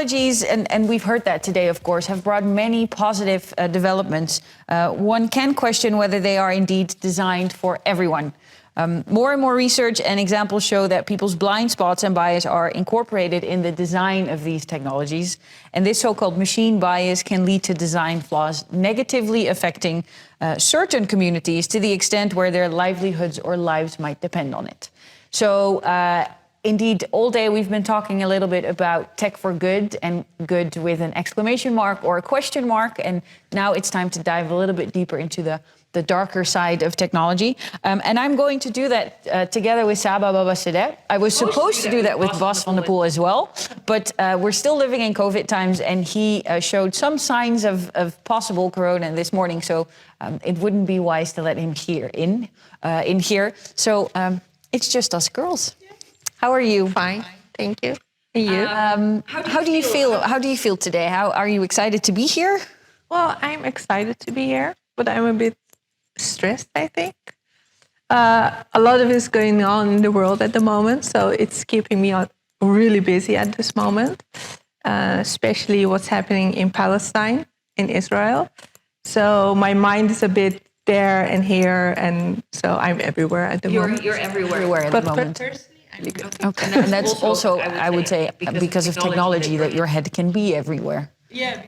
technologies, and we've heard that today, of course, have brought many positive developments. One can question whether they are indeed designed for everyone. More and more research and examples show that people's blind spots and bias are incorporated in the design of these technologies. And this so-called machine bias can lead to design flaws negatively affecting certain communities to the extent where their livelihoods or lives might depend on it. So indeed, all day we've been talking a little bit about tech for good, and good with an exclamation mark or a question mark. And now it's time to dive a little bit deeper into the darker side of technology. And I'm going to do that together with Saba Zadeh. I was supposed to do that with Bas van der Poel as well, but we're still living in COVID times, and he showed some signs of possible corona this morning. So it wouldn't be wise to let him in here. So it's just us girls. How are you? Fine, thank you. And you? How do you feel? How do you feel today? How are you excited to be here? Well, I'm excited to be here, but I'm a bit stressed, I think. A lot of is going on in the world at the moment, so it's keeping me really busy at this moment, especially what's happening in Palestine, in Israel. So my mind is a bit there and here, and so I'm everywhere at the moment. You're everywhere at the moment. But personally, I'm good. Okay, and that's also, I would say, because of technology, that your head can be everywhere. Yeah.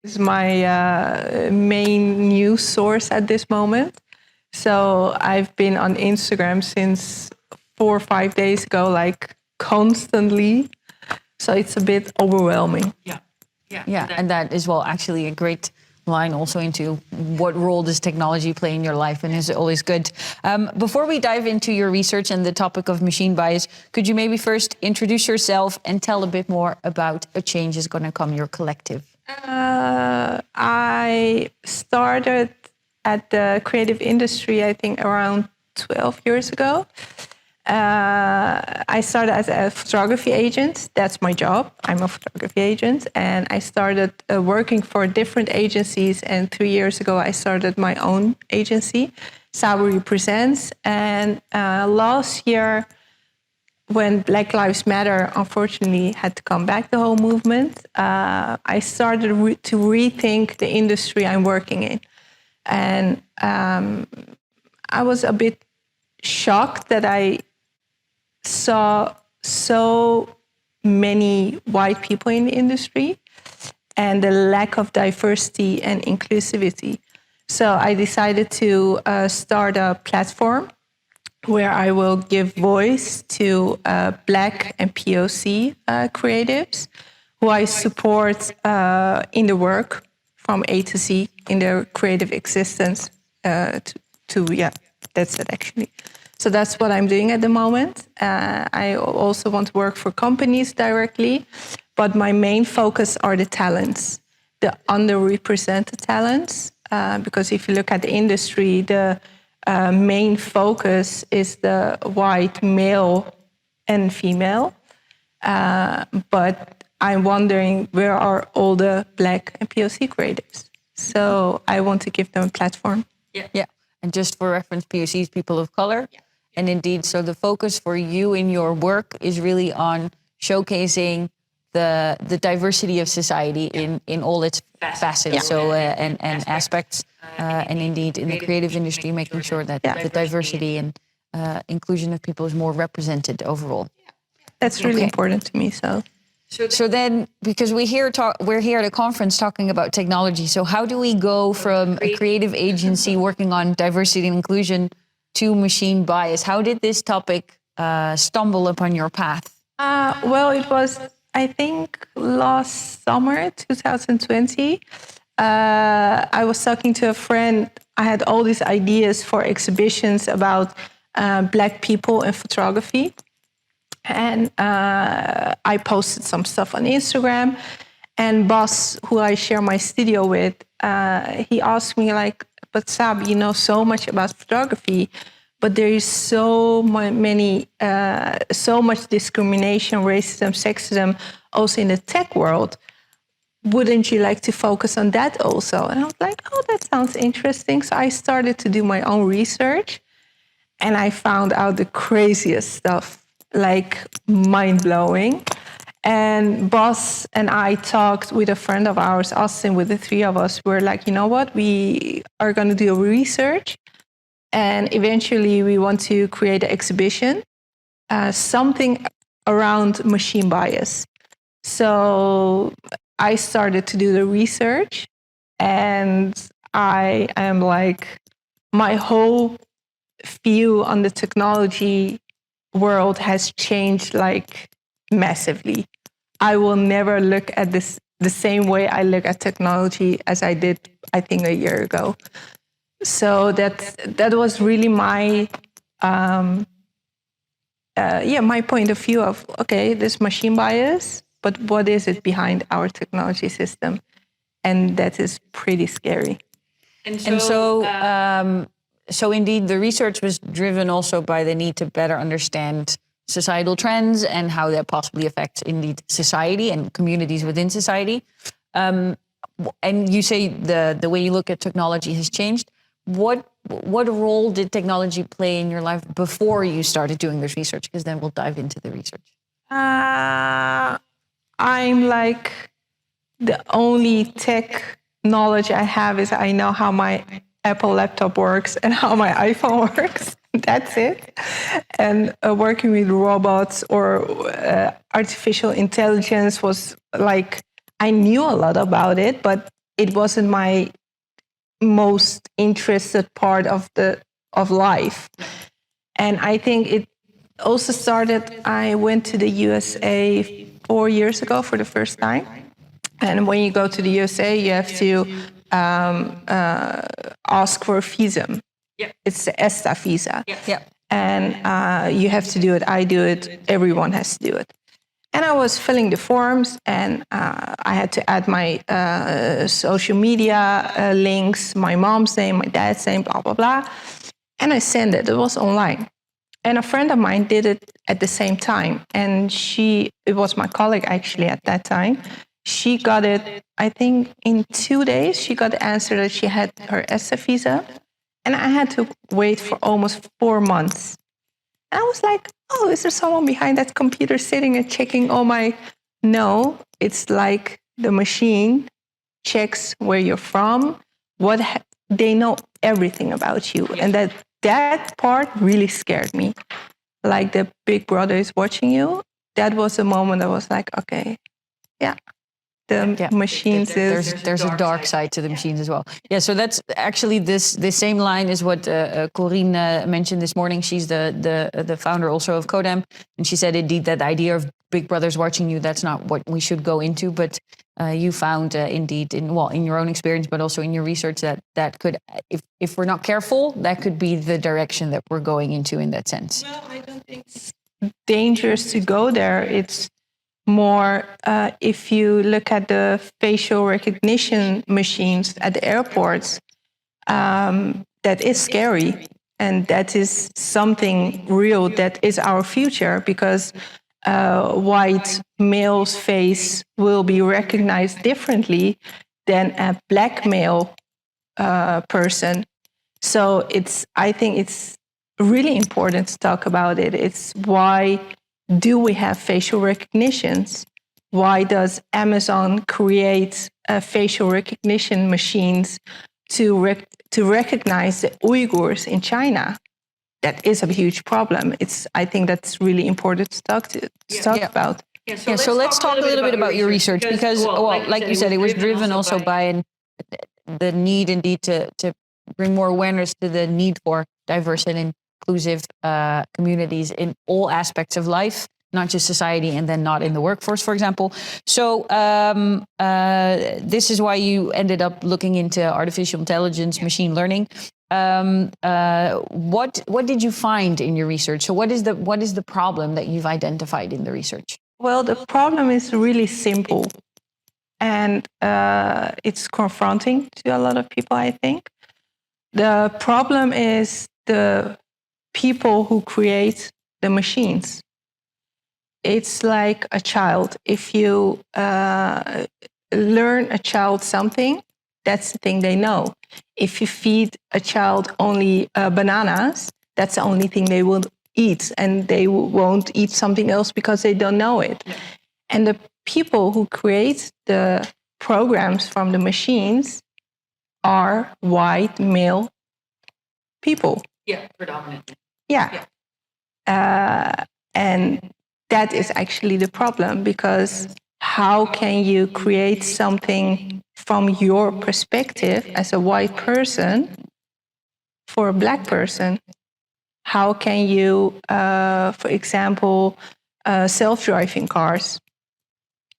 This is my main news source at this moment. So I've been on Instagram since 4 or 5 days ago, like constantly. So it's a bit overwhelming. Yeah, and that is, well, actually a great line also into what role does technology play in your life, and is always good. Before we dive into your research and the topic of machine bias, could you maybe first introduce yourself and tell a bit more about A Change Is Gonna Come, your collective? I started at the creative industry, I think, around 12 years ago. I started as a photography agent. That's my job. I'm a photography agent. And I started working for different agencies. And 3 years ago, I started my own agency, Saba Represents. And last year, when Black Lives Matter, unfortunately, had to come back, the whole movement, I started to rethink the industry I'm working in. And I was a bit shocked that I saw so many white people in the industry and the lack of diversity and inclusivity. So I decided to start a platform where I will give voice to Black and POC creatives who I support in the work from A to Z in their creative existence that's it actually. So that's what I'm doing at the moment. I also want to work for companies directly, but my main focus are the talents, the underrepresented talents, because if you look at the industry, the main focus is the white male and female. But I'm wondering, where are all the Black and POC creatives? So I want to give them a platform. Yeah. And just for reference, POC is people of color. Yeah. And indeed, so the focus for you in your work is really on showcasing the diversity of society in all its facets, so and aspects, and indeed in the creative industry, making sure that the diversity and inclusion of people is more represented overall. That's really important to me. So then, because we're here at a conference talking about technology, so how do we go from a creative agency working on diversity and inclusion to machine bias? How did this topic stumble upon your path? Well, it was, I think, last summer, 2020. I was talking to a friend. I had all these ideas for exhibitions about Black people in photography. And I posted some stuff on Instagram. And Bas, who I share my studio with, he asked me, like, but Sab, you know so much about photography, but there is so much discrimination, racism, sexism, also in the tech world. Wouldn't you like to focus on that also? And I was like, oh, that sounds interesting. So I started to do my own research, and I found out the craziest stuff, like mind-blowing. And boss and I talked with a friend of ours, Austin, with the three of us. We're like, you know what? We are going to do research. And eventually we want to create an exhibition, something around machine bias. So I started to do the research, and I am like, my whole view on the technology world has changed like massively. I will never look at this the same way I look at technology as I did, I think, a year ago. So that was really my my point of view of, okay, this machine bias, but what is it behind our technology system? And that is pretty scary. So indeed, the research was driven also by the need to better understand societal trends and how that possibly affects indeed society and communities within society. And you say the way you look at technology has changed. What role did technology play in your life before you started doing this research? Because then we'll dive into the research. I'm like, the only tech knowledge I have is I know how my Apple laptop works and how my iPhone works. That's it. And working with robots or artificial intelligence was like, I knew a lot about it, but it wasn't my most interested part of life. And I think it also started, I went to the USA 4 years ago for the first time. And when you go to the USA, you have to ask for a visa. Yep. It's the ESTA visa. Yep. And you have to do it. I do it. Everyone has to do it. And I was filling the forms, and I had to add my social media links, my mom's name, my dad's name, blah, blah, blah. And I sent it. It was online. And a friend of mine did it at the same time. And it was my colleague actually at that time. She got it, I think, in 2 days. She got the answer that she had her ESTA visa. And I had to wait for almost 4 months. And I was like, oh, is there someone behind that computer sitting and checking all my... No, it's like the machine checks where you're from, they know everything about you. And that part really scared me. Like the big brother is watching you. That was a moment I was like, okay, yeah. Machines there's a dark side to the machines as well. Yeah, so that's actually this same line is what Corinne mentioned this morning. She's the founder also of Codem, and she said indeed that the idea of big brothers watching you, that's not what we should go into, but you found indeed in your own experience, but also in your research that could, if we're not careful, that could be the direction that we're going into in that sense. Well, I don't think it's dangerous to go there. It's more if you look at the facial recognition machines at the airports, that is scary. And that is something real that is our future, because white male's face will be recognized differently than a black male person. So I think it's really important to talk about it. It's why do we have facial recognitions? Why does Amazon create facial recognition machines to recognize the Uyghurs in China? That is a huge problem. I think that's really important to talk about. So let's talk a little bit about your research, because, well, like you said, it was driven also by the need indeed to bring more awareness to the need for diverse and inclusive communities in all aspects of life, not just society, and then not in the workforce, for example. So this is why you ended up looking into artificial intelligence, machine learning. What did you find in your research? So what is the problem that you've identified in the research? Well, the problem is really simple, and it's confronting to a lot of people, I think. The problem is the people who create the machines. It's like a child. If you learn a child something, that's the thing they know. If you feed a child only bananas, that's the only thing they will eat, and they won't eat something else because they don't know it. And the people who create the programs from the machines are white male people. Yeah, predominantly. Yeah. And that is actually the problem, because how can you create something from your perspective as a white person for a black person? How can you, for example, self-driving cars?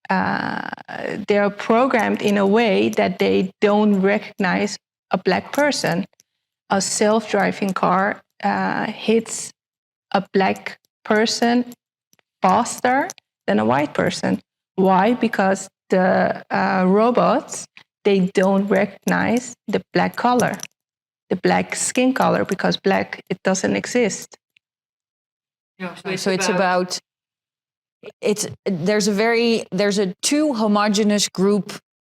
They're programmed in a way that they don't recognize a black person. A self-driving car hits a black person faster than a white person. Why? Because the robots, they don't recognize the black color, the black skin color, because black, it doesn't exist. So it's about there's a too homogeneous group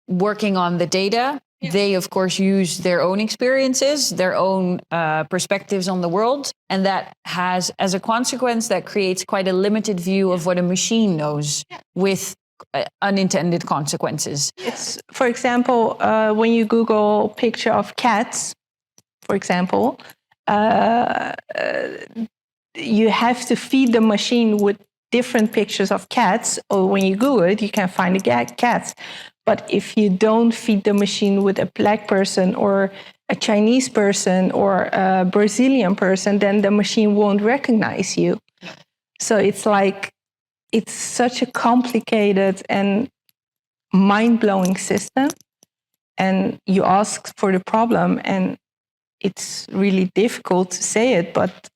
working on the data. Yeah. They of course use their own experiences, their own perspectives on the world, and that has, as a consequence, that creates quite a limited view of what a machine knows, with unintended consequences. It's, for example, when you Google picture of cats, for example, you have to feed the machine with different pictures of cats, or when you Google it, you can find the cats. But if you don't feed the machine with a black person or a Chinese person or a Brazilian person, then the machine won't recognize you. So it's like, it's such a complicated and mind-blowing system. And you ask for the problem, and it's really difficult to say it, but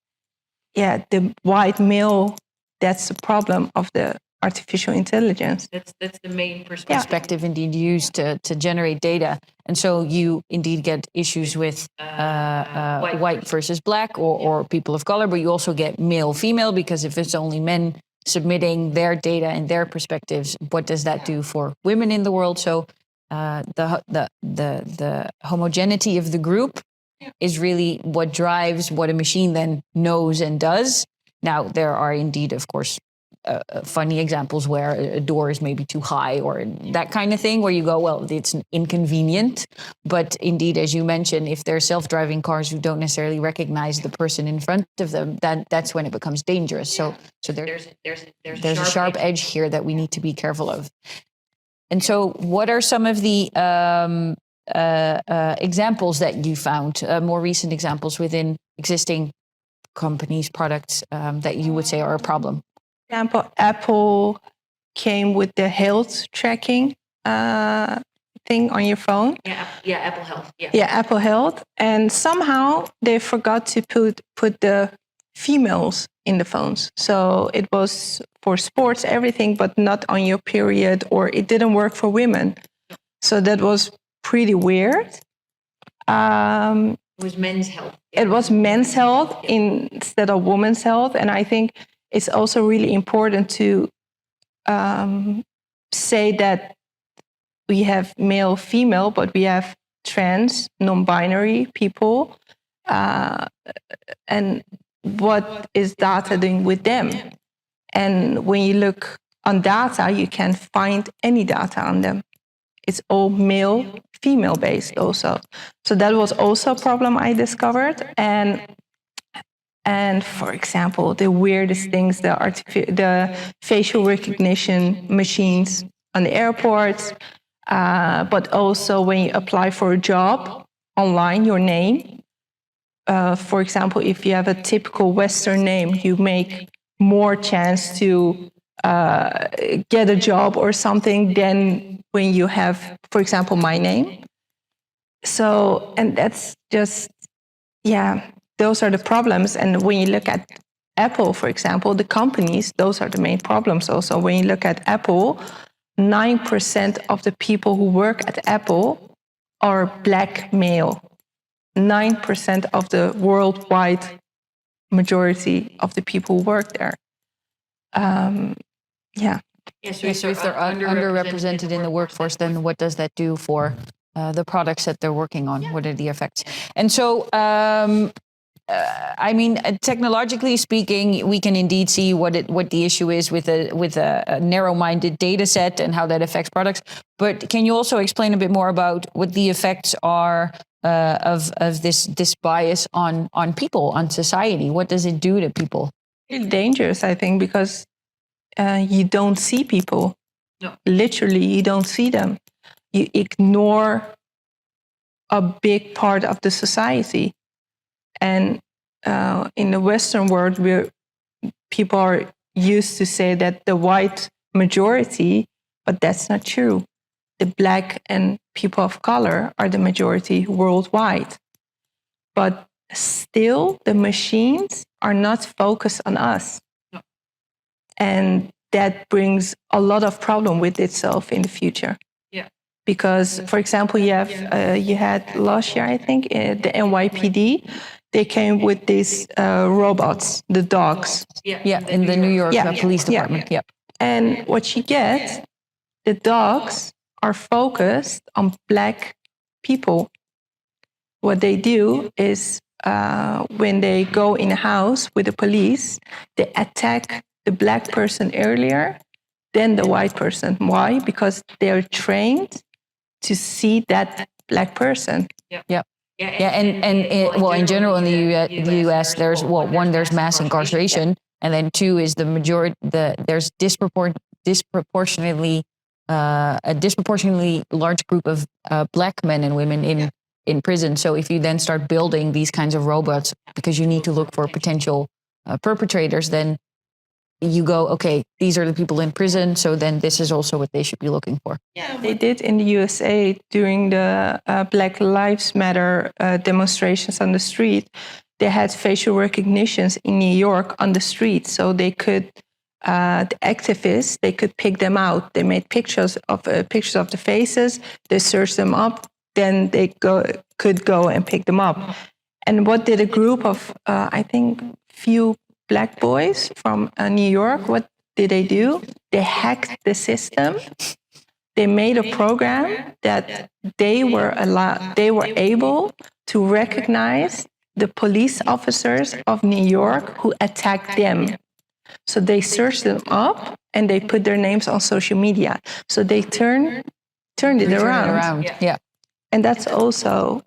yeah, the white male, that's the problem of the artificial intelligence. That's the main perspective, indeed, used to generate data. And so you indeed get issues with white versus black, or people of color, but you also get male, female, because if it's only men submitting their data and their perspectives, what does that do for women in the world? So the homogeneity of the group is really what drives what a machine then knows and does. Now, there are indeed, of course, funny examples where a door is maybe too high or that kind of thing, where you go, well, it's inconvenient. But indeed, as you mentioned, if they're self-driving cars who don't necessarily recognize the person in front of them, that's when it becomes dangerous. So there's a sharp edge here that we need to be careful of. And so what are some of the examples that you found, more recent examples within existing companies, products, that you would say are a problem? For example, Apple came with the health tracking thing on your phone. Yeah, Apple Health. Yeah, Apple Health. And somehow they forgot to put the females in the phones. So it was for sports, everything, but not on your period, or it didn't work for women. So that was pretty weird. It was men's health. It was men's health instead of women's health. And I think it's also really important to say that we have male, female, but we have trans, non-binary people. And what is data doing with them? And when you look on data, you can find any data on them. It's all male, female based also. So that was also a problem I discovered. And for example, the weirdest things, the facial recognition machines on the airports, but also when you apply for a job online, your name. For example, if you have a typical Western name, you make more chance to get a job or something than when you have, for example, my name. So, and that's just, yeah, those are the problems. And when you look at Apple, for example, the companies, those are the main problems also. When you look at Apple, 9% of the people who work at Apple are black male. 9% of the worldwide majority of the people who work there. Yeah. So if they're underrepresented in the workforce, then what does that do for the products that they're working on? What are the effects? And so I mean, technologically speaking, we can indeed see what the issue is with a narrow-minded data set and how that affects products. But can you also explain a bit more about what the effects are of this bias on people, on society? What does it do to people? It's dangerous, I think, because you don't see people. No. Literally, you don't see them. You ignore a big part of the society. And in the Western world, people are used to say that the white majority, but that's not true. The Black and people of color are the majority worldwide. But still, the machines are not focused on us. No. And that brings a lot of problem with itself in the future. Yeah. Because, for example, you had last year, I think, the NYPD, they came with these robots, the dogs. Yeah, in the New York Police Department. Yeah. And what you get, the dogs are focused on Black people. What they do is when they go in a house with the police, they attack the Black person earlier than the white person. Why? Because they're trained to see that Black person. Yeah. Yeah, in general in the U.S. there's one, there's mass incarceration, and then two is there's disproportionately a disproportionately large group of Black men and women in prison. So if you then start building these kinds of robots because you need to look for potential perpetrators, then you go, okay, these are the people in prison, so then this is also what they should be looking for. Yeah, they did in the USA during the Black Lives Matter demonstrations on the street. They had facial recognitions in New York on the street, so they could, the activists, they could pick them out. They made pictures of the faces, they searched them up, then they could go and pick them up. And what did a group of, I think, few Black boys from New York, what did they do? They hacked the system. They made a program that they were able to recognize the police officers of New York who attacked them. So they searched them up and they put their names on social media. So they turned it around. Yeah. And that's also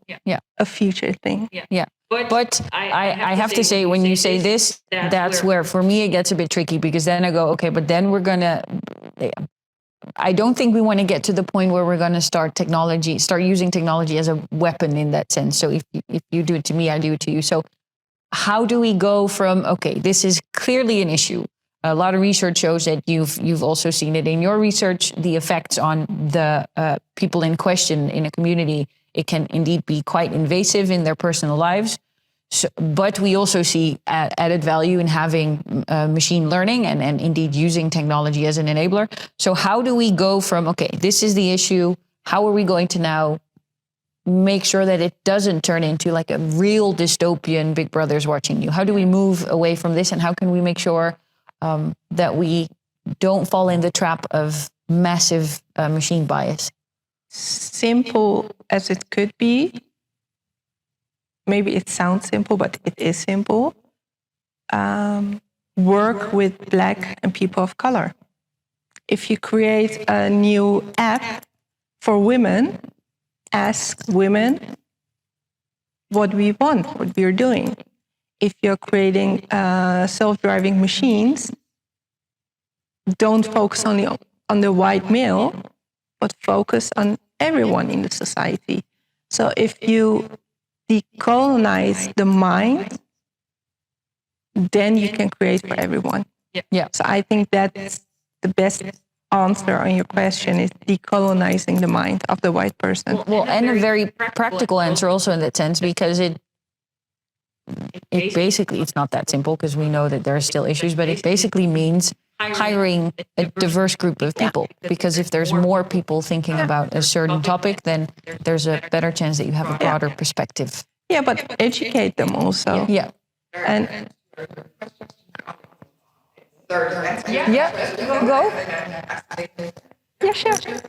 a future thing. Yeah. But I have to say, when you say this, that's where, for me, it gets a bit tricky, because then I go, okay, but then I don't think we want to get to the point where we're going to start using technology as a weapon in that sense. So if you do it to me, I do it to you. So how do we go from, okay, this is clearly an issue. A lot of research shows that you've also seen it in your research, the effects on the people in question in a community. It can indeed be quite invasive in their personal lives. So, but we also see added value in having machine learning and indeed using technology as an enabler. So how do we go from, okay, this is the issue, how are we going to now make sure that it doesn't turn into like a real dystopian Big Brother's watching you? How do we move away from this, and how can we make sure that we don't fall in the trap of massive machine bias? Simple as it could be. Maybe it sounds simple, but it is simple. Work with Black and people of color. If you create a new app for women, ask women what we want, what we're doing. If you're creating self-driving machines, don't focus only on the white male, but focus on everyone in the society. So if you decolonize the mind, then you can create for everyone. Yeah. So I think that's the best answer on your question, is decolonizing the mind of the white person. Well, and a very practical answer also in that sense, because it basically, it's not that simple, because we know that there are still issues, but it basically means hiring a diverse group of people, because if there's more people thinking about a certain topic, then there's a better chance that you have a broader perspective. Yeah, but educate them also. Yeah. And yeah, go. Yeah, sure. So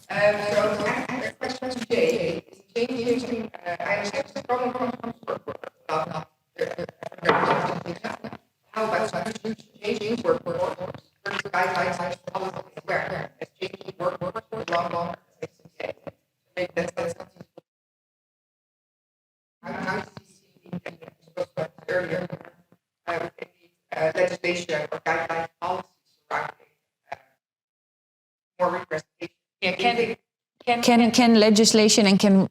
I have a question to Jay. Changing, I understand the problem from Can legislation and can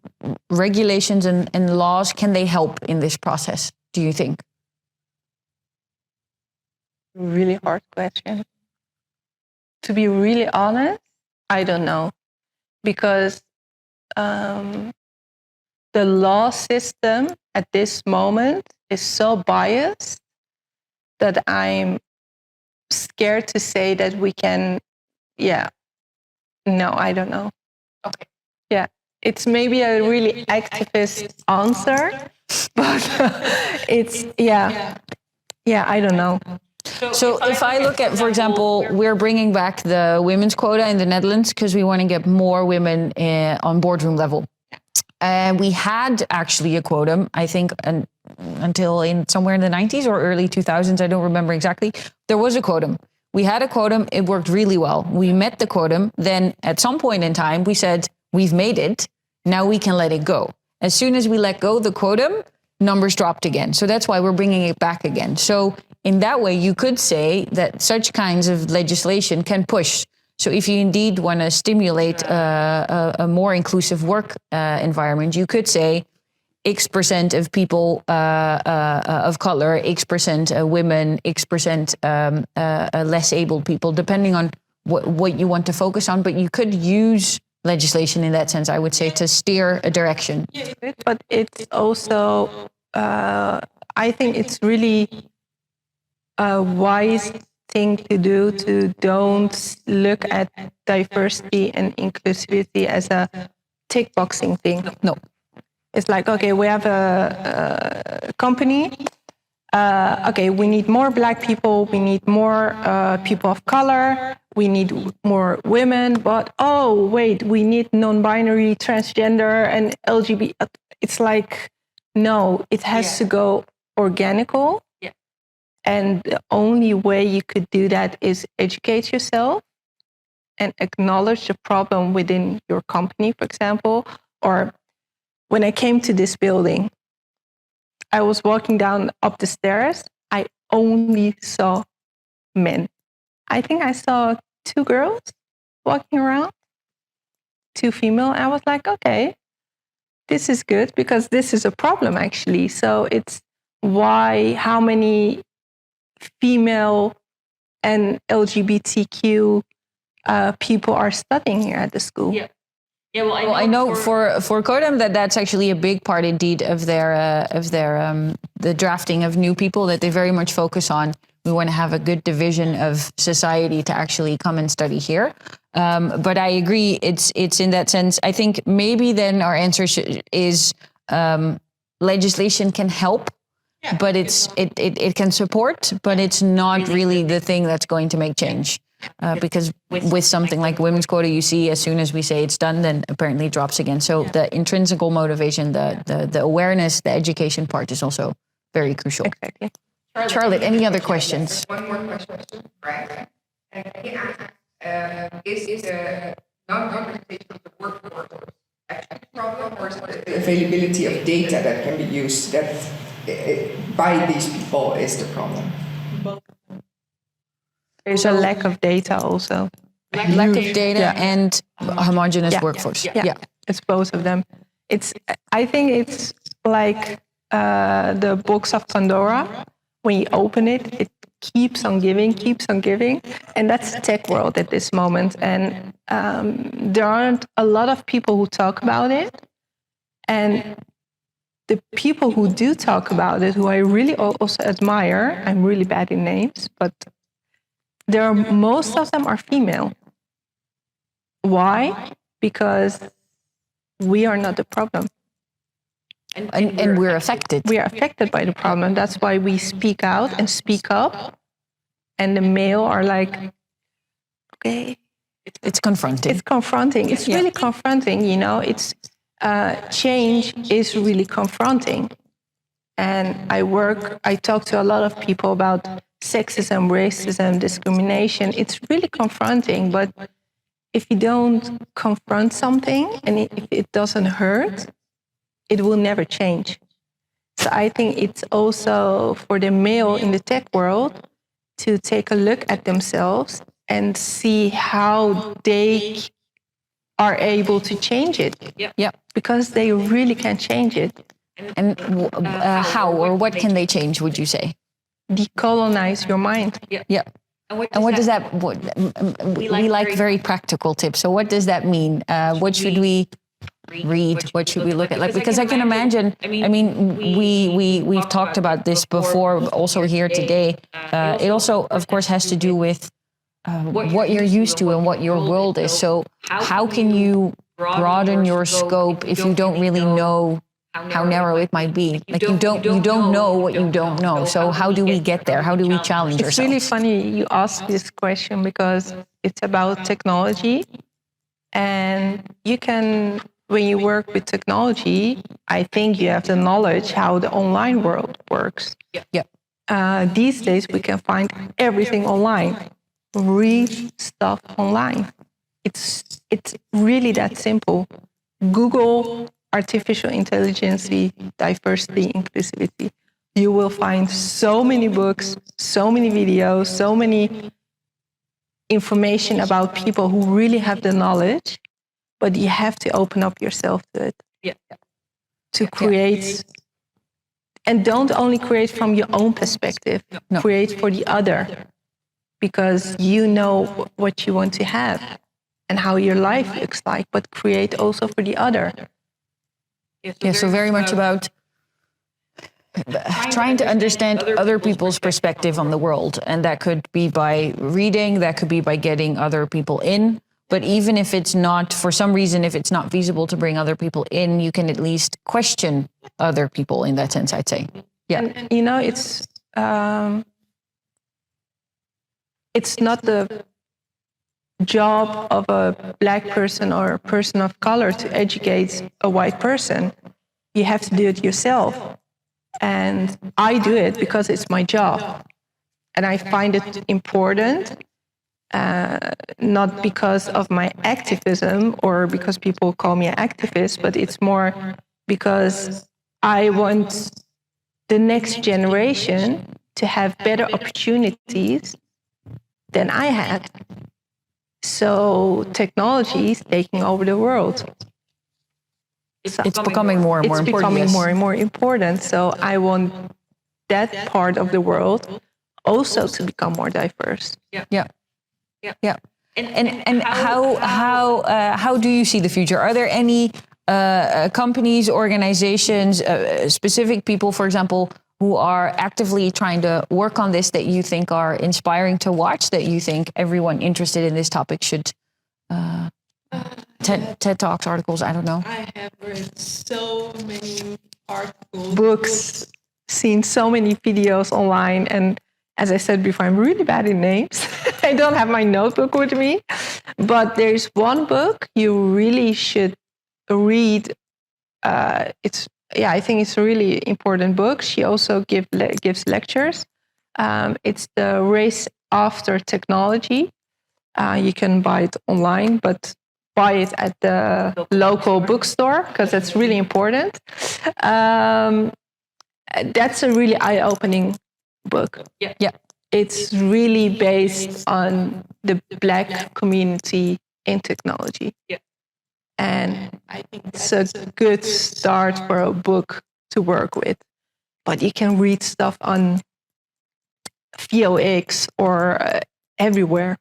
regulations and laws, can they help in this process, do you think? Really hard question. To be really honest, I don't know. Because the law system at this moment is so biased that I'm scared to say that we can, no, I don't know. Okay. Yeah, it's maybe a really activist answer, but it's, I don't know. So if I look at, for example, we're bringing back the women's quota in the Netherlands because we want to get more women on boardroom level. And we had actually a quotum, I think, until somewhere in the 90s or early 2000s. I don't remember exactly. There was a quotum. We had a quotum. It worked really well. We met the quotum. Then at some point in time, we said, we've made it. Now we can let it go. As soon as we let go the quotum, numbers dropped again. So that's why we're bringing it back again. So in that way, you could say that such kinds of legislation can push. So if you indeed want to stimulate a more inclusive work environment, you could say X% of people of color, X% women, X% less able people, depending on what you want to focus on. But you could use legislation in that sense, I would say, to steer a direction. But it's also, I think it's really a wise thing to do to don't look at diversity and inclusivity as a tick boxing thing. No. It's like, okay, we have a company. Okay, we need more Black people. We need more people of color. We need more women. But, oh, wait, we need non-binary, transgender, and LGBT. It's like, no, it has to go organical. Yeah. And the only way you could do that is educate yourself and acknowledge the problem within your company, for example. Or when I came to this building, I was walking down up the stairs. I only saw men. I think I saw 2 girls walking around, 2 female. I was like, okay, this is good because this is a problem actually. So it's how many female and LGBTQ people are studying here at the school. Yeah. Yeah, well, I know for Codem that's actually a big part indeed of their the drafting of new people, that they very much focus on. We want to have a good division of society to actually come and study here. But I agree, it's in that sense. I think maybe then our answer is legislation can help, but it can support, but it's not really the thing that's going to make change. Because with something like women's quota, you see as soon as we say it's done, then apparently it drops again. So the intrinsic motivation, the awareness, the education part is also very crucial. Exactly. Charlotte, any other questions? One more question, right? He asked, is the non-representation of the workforce actually a problem, or is it the availability of data that can be used that by these people is the problem? There's a lack of data also. Lack of data and homogeneous workforce. Yeah. It's both of them. I think it's like the box of Pandora. When you open it, it keeps on giving. And that's the tech world at this moment. And there aren't a lot of people who talk about it. And the people who do talk about it, who I really also admire, I'm really bad in names, but most of them are female. Why? Because we are not the problem. And we're affected. We are affected by the problem. That's why we speak out and speak up. And the male are like, okay. It's confronting. It's really confronting, you know. It's change is really confronting. And I talk to a lot of people about sexism, racism, discrimination. It's really confronting, but if you don't confront something and if it doesn't hurt, it will never change. So I think it's also for the male in the tech world to take a look at themselves and see how they are able to change it. Yeah. Because they really can change it. And how or what can they change, would you say? Decolonize your mind. Yeah. And what does that, we like very practical tips. So what does that mean? What should we read? What should we look at? Like, because I can imagine, I mean, we've talked about this before, also here today. It also, of course, has to do with what you're used to and what your world is. So how can you broaden your scope if you don't really know how narrow it might be? Like you don't know what you don't know. So how do we get there? How do we challenge It's ourselves? really funny you ask this question because it's about technology. And you can, when you work with technology, I think you have the knowledge how the online world works. Yeah. These days we can find everything online. Read stuff online. It's really that simple. Google artificial intelligence, diversity, inclusivity. You will find so many books, so many videos, so many information about people who really have the knowledge, but you have to open up yourself to it. To create, and don't only create from your own perspective, create for the other, because you know what you want to have and how your life looks like, but create also for the other. Yeah, so very much about trying to understand other people's perspective on the world. And that could be by reading, that could be by getting other people in. But even if it's not, for some reason, if it's not feasible to bring other people in, you can at least question other people in that sense, I'd say. Yeah. And you know, it's not the job of a black person or a person of color to educate a white person. You have to do it yourself. And I do it because it's my job. And I find it important, not because of my activism or because people call me an activist, but it's more because I want the next generation to have better opportunities than I had. So technology is taking over the world. It's becoming more and more important. It's becoming more and more important. So I want that part of the world also to become more diverse. Yeah. And how do you see the future? Are there any companies, organizations, specific people, for example, who are actively trying to work on this that you think are inspiring to watch, that you think everyone interested in this topic should TED Talks, articles, I don't know. I have read so many articles, books, seen so many videos online, and as I said before, I'm really bad in names. I don't have my notebook with me, but there's one book you really should read. I think it's a really important book. She also gives lectures. It's The Race After Technology. You can buy it online, but buy it at the local bookstore because that's really important. That's a really eye-opening book. Yeah. It's really based on the Black community in technology. And I think it's a good start for a book to work with. But you can read stuff on VOX or everywhere.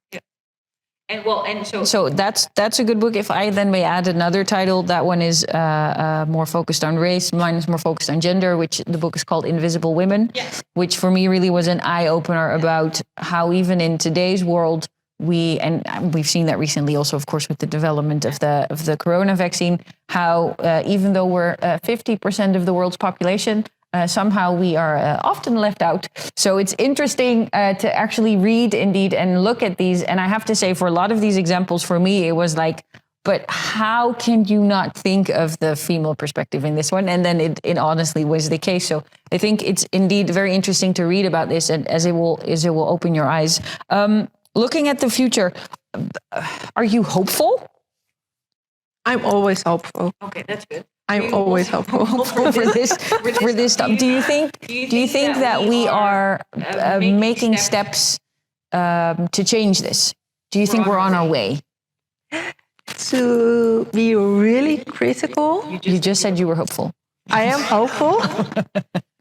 So that's a good book. If I then may add another title, that one is more focused on race. Mine is more focused on gender, which the book is called Invisible Women, which for me really was an eye-opener about how even in today's world, we've seen that recently also, of course, with the development of the corona vaccine, how even though we're 50% of the world's population, somehow we are often left out. So it's interesting to actually read indeed and look at these. And I have to say, for a lot of these examples, for me, it was like, but how can you not think of the female perspective in this one? And then it honestly was the case. So I think it's indeed very interesting to read about this, and as it will open your eyes. Looking at the future, are you hopeful? I'm always hopeful. Okay, that's good. I'm always hopeful for this stuff. Do you think that we are making steps to change this? Do you think we're on our way? To to be really critical. You just said you were hopeful. I am hopeful,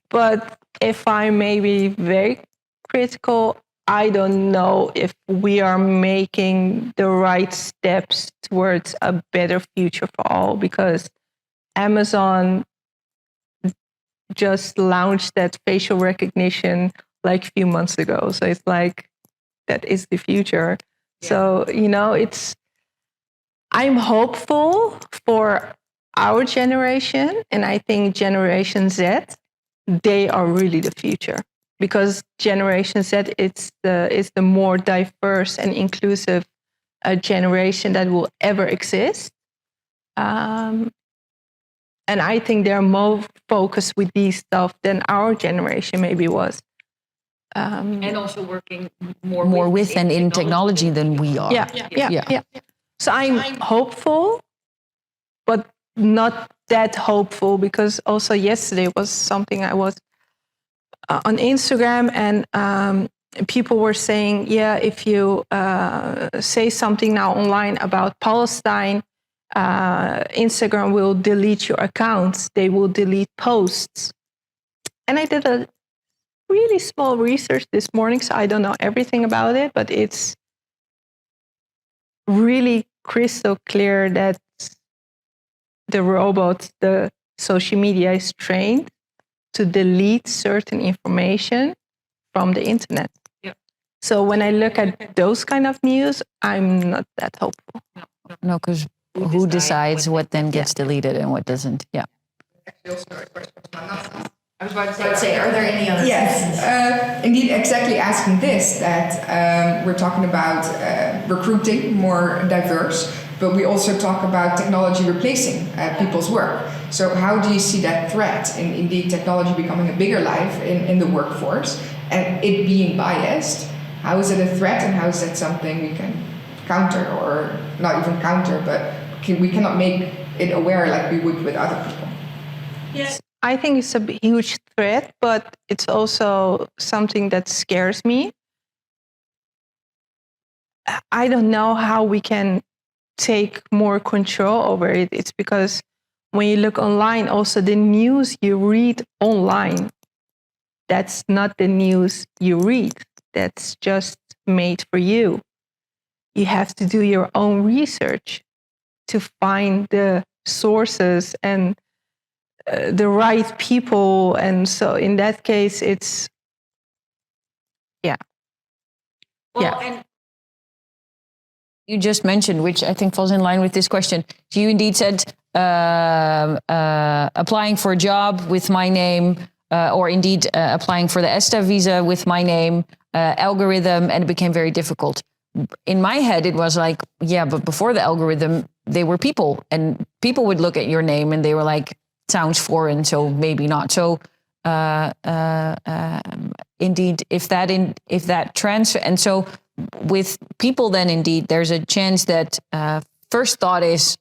but if I'm maybe very critical, I don't know if we are making the right steps towards a better future for all, because Amazon just launched that facial recognition like a few months ago. So it's like, that is the future. Yeah. So, I'm hopeful for our generation, and I think Generation Z, they are really the future, because Generation Z is the more diverse and inclusive generation that will ever exist. And I think they're more focused with these stuff than our generation maybe was. And also working more with and in technology than we are. Yeah. So I'm hopeful, but not that hopeful, because also yesterday was something I was on Instagram, and people were saying, if you say something now online about Palestine, Instagram will delete your accounts. They will delete posts. And I did a really small research this morning, so I don't know everything about it, but it's really crystal clear that the robot, the social media, is trained to delete certain information from the internet. Yeah. So when I look at those kind of news, I'm not that hopeful. No, because who decides what then gets deleted and what doesn't? Yeah. Actually, also a question from I was about to say, are there any other? Yes, indeed, exactly asking this, that we're talking about recruiting more diverse, but we also talk about technology replacing people's work. So how do you see that threat in indeed technology becoming a bigger life in the workforce and it being biased? How is it a threat, and how is that something we can counter, or not even counter, but we cannot make it aware like we would with other people? Yes. I think it's a huge threat, but it's also something that scares me. I don't know how we can take more control over it. It's because when you look online, also the news you read online, that's not the news you read. That's just made for you. You have to do your own research to find the sources and the right people. And so in that case, it's, And you just mentioned, which I think falls in line with this question. You indeed said applying for a job with my name, or indeed applying for the ESTA visa with my name, algorithm, and it became very difficult. In my head, it was like, but before the algorithm, they were people, and people would look at your name and they were like, sounds foreign, so maybe not. So indeed, if that transfer, and so with people, then indeed there's a chance that first thought is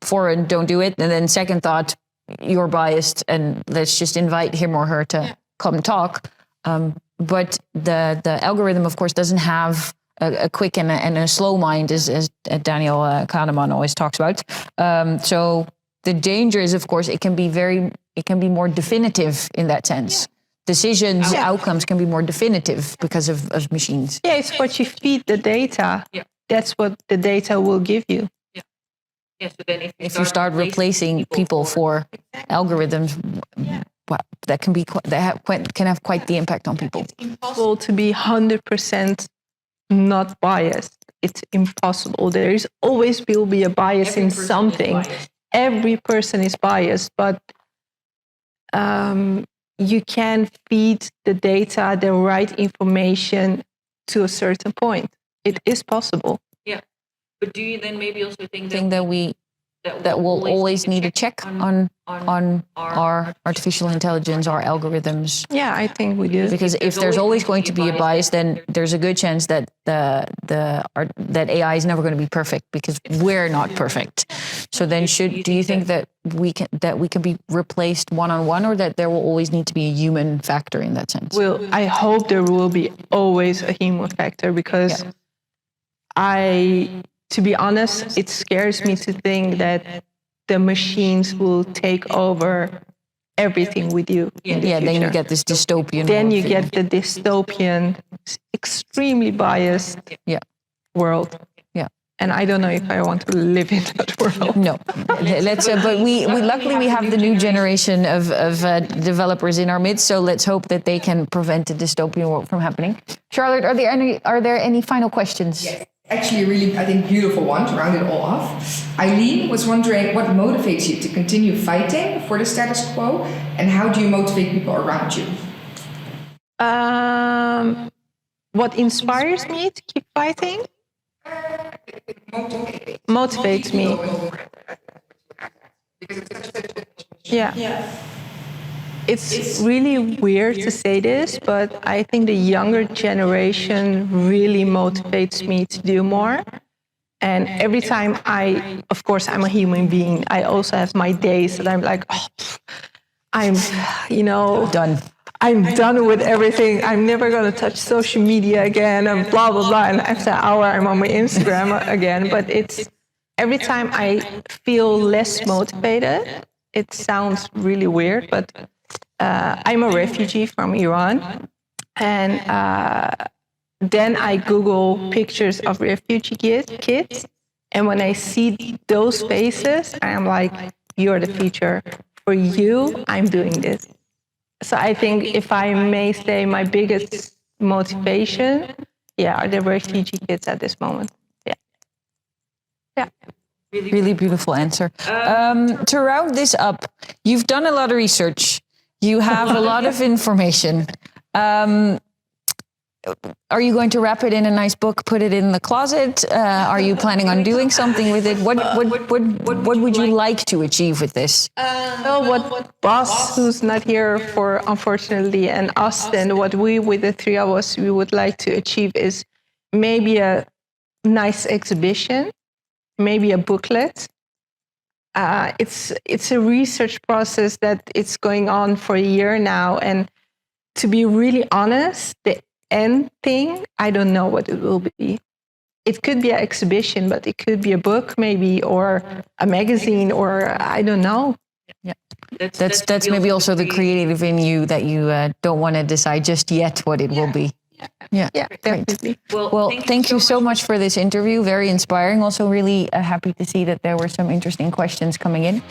foreign, don't do it, and then second thought, you're biased, and let's just invite him or her to come talk. But the algorithm, of course, doesn't have a quick and a slow mind, as Daniel Kahneman always talks about. So the danger is, of course, it can be more definitive in that sense. Decisions, outcomes can be more definitive because of machines. Yeah, it's what you feed the data. Yeah. That's what the data will give you. Yeah, so then if you start replacing people for algorithms, well, that can have quite the impact on people. It's impossible to be 100% not biased. It's impossible. There is always will be a bias in something. Every person is biased, but you can feed the data the right information to a certain point. It is possible. Yeah, but do you then maybe also think that we'll always need a check on our artificial intelligence, our algorithms? Yeah, I think we do. Because if there's always going to be a bias, then there's a good chance that that AI is never going to be perfect, because we're not perfect. So then, do you think that we can be replaced one-on-one, or that there will always need to be a human factor in that sense? Well, I hope there will be always a human factor, because I to be honest, it scares me to think that the machines will take over everything with you. In the Yeah, then you future. get this dystopian. Then you world. get the dystopian, extremely biased Yeah. world. Yeah. And I don't know if I want to live in that world. No, let's. But we luckily we have the new generation of developers in our midst. So let's hope that they can prevent the dystopian world from happening. Charlotte, are there any final questions? Yes. Actually, a really, I think, beautiful one to round it all off. Eileen was wondering what motivates you to continue fighting for the status quo, and how do you motivate people around you? What inspires me to keep fighting? Motivates me. Yeah. It's really weird to say this, but I think the younger generation really motivates me to do more. And every time of course, I'm a human being. I also have my days that I'm like, oh, I'm Done. I'm done with everything. I'm never going to touch social media again and blah, blah, blah. And after an hour, I'm on my Instagram again. But it's every time I feel less motivated, it sounds really weird, but I'm a refugee from Iran. And then I Google pictures of refugee kids. And when I see those faces, I'm like, you're the future. For you, I'm doing this. So I think if I may say my biggest motivation, are the refugee kids at this moment. Yeah. Really beautiful answer. To round this up, you've done a lot of research. You have a lot of information. Are you going to wrap it in a nice book, put it in the closet? Are you planning on doing something with it? What would you like to achieve with this? What Boss, who's not here for unfortunately, and Austin, what we with the three of us we would like to achieve is maybe a nice exhibition, maybe a booklet. It's a research process that it's going on for a year now, and to be really honest, the end thing, I don't know what it will be. It could be an exhibition, but it could be a book maybe, or a magazine, or I don't know. Yeah, that's maybe also the creative in you that you don't want to decide just yet what it will be. Yeah, definitely. Well, thank you so much for this interview. Very inspiring. Also really happy to see that there were some interesting questions coming in.